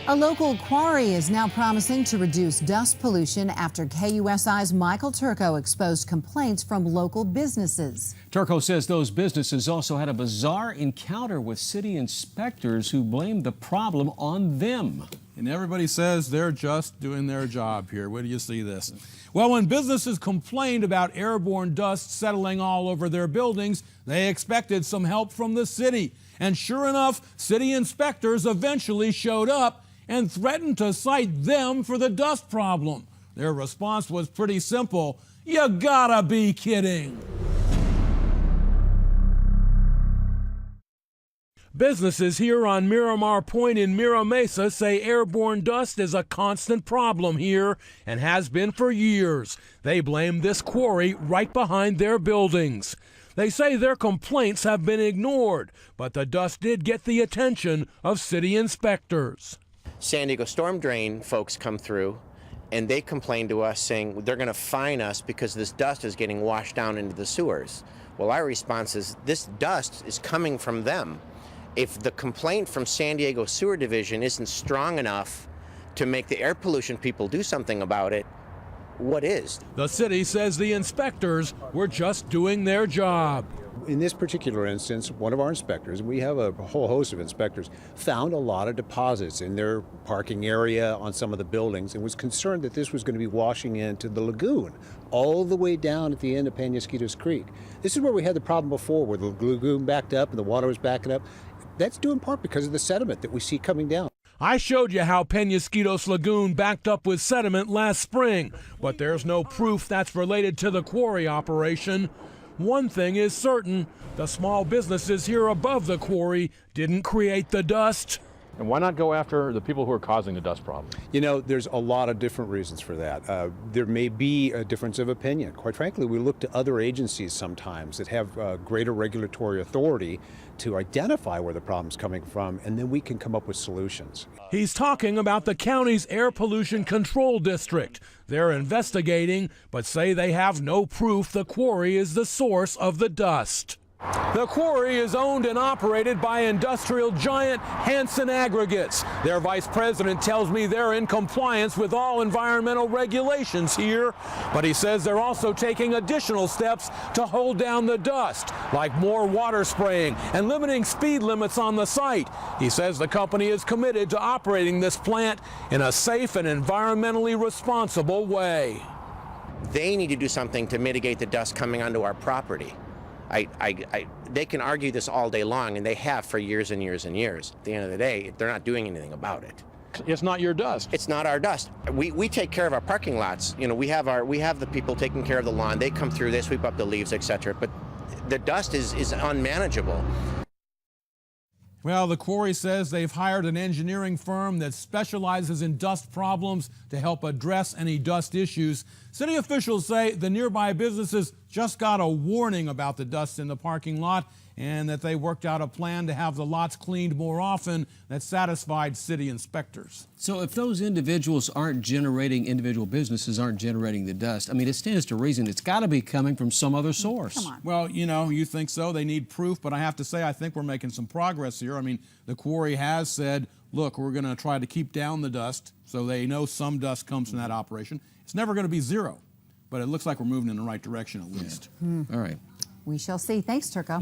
A local quarry is now promising to reduce dust pollution after KUSI's Michael Turko exposed complaints from local businesses. Turko says those businesses also had a bizarre encounter with city inspectors who blamed the problem on them. And everybody says they're just doing their job here. Where do you see this? Well, when businesses complained about airborne dust settling all over their buildings, they expected some help from the city. And sure enough, city inspectors eventually showed up and threatened to cite them for the dust problem. Their response was pretty simple. You gotta be kidding. Businesses here on Miramar Point in Mira Mesa say airborne dust is a constant problem here and has been for years. They blame this quarry right behind their buildings. They say their complaints have been ignored, but the dust did get the attention of city inspectors. San Diego storm drain folks come through and they complain to us saying they're going to fine us because this dust is getting washed down into the sewers. Well, our response is this dust is coming from them. If the complaint from San Diego Sewer Division isn't strong enough to make the air pollution people do something about it, what is? The city says the inspectors were just doing their job. In this particular instance, one of our inspectors, we have a whole host of inspectors, found a lot of deposits in their parking area on some of the buildings and was concerned that this was going to be washing into the lagoon all the way down at the end of Penasquitos Creek. This is where we had the problem before, where the lagoon backed up and the water was backing up. That's due in part because of the sediment that we see coming down. I showed you how Penasquitos Lagoon backed up with sediment last spring, but there's no proof that's related to the quarry operation. One thing is certain, the small businesses here above the quarry didn't create the dust. And why not go after the people who are causing the dust problem? You know, there's a lot of different reasons for that. There may be a difference of opinion. Quite frankly, we look to other agencies sometimes that have greater regulatory authority to identify where the problem's coming from, and then we can come up with solutions. He's talking about the county's Air Pollution Control District. They're investigating, but say they have no proof the quarry is the source of the dust. The quarry is owned and operated by industrial giant Hanson Aggregates. Their vice president tells me they're in compliance with all environmental regulations here, but he says they're also taking additional steps to hold down the dust, like more water spraying and limiting speed limits on the site. He says the company is committed to operating this plant in a safe and environmentally responsible way. They need to do something to mitigate the dust coming onto our property. They can argue this all day long, and they have for years and years and years. At the end of the day, they're not doing anything about it. It's not your dust. It's not our dust. We take care of our parking lots. You know, we have the people taking care of the lawn. They come through, they sweep up the leaves, etc. But the dust is unmanageable. Well, the quarry says they've hired an engineering firm that specializes in dust problems to help address any dust issues. City officials say the nearby businesses just got a warning about the dust in the parking lot and that they worked out a plan to have the lots cleaned more often that satisfied city inspectors. So if those individual businesses aren't generating the dust, I mean, it stands to reason it's got to be coming from some other source. Come on. Well, you know, you think so. They need proof, but I have to say I think we're making some progress here. I mean, the quarry has said, look, we're going to try to keep down the dust, so they know some dust comes from that operation. It's never going to be zero, but it looks like we're moving in the right direction at least. All right. We shall see. Thanks, Turko.